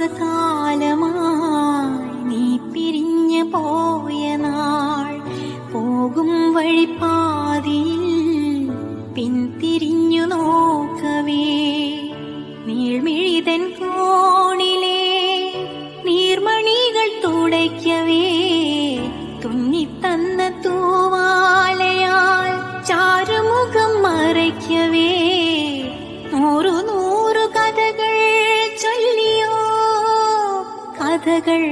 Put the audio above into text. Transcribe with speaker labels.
Speaker 1: മാസകാലമായി നീ പിരിഞ്ഞു പോയ നാൾ, പോകും വഴിപ്പാതിയിൽ പിന്തിരിഞ്ഞു നോക്കവേ, നീൾമിഴിതൻ കോണിലെ നീർമണികൾ തുടയ്ക്കവേ, തുന്നിത്തന്ന തൂവാലയാൽ ചാരുമുഖം മറയ്ക്കവേ, നൂറു നൂറു കഥകൾ ചൊല്ലിയോ കഥകൾ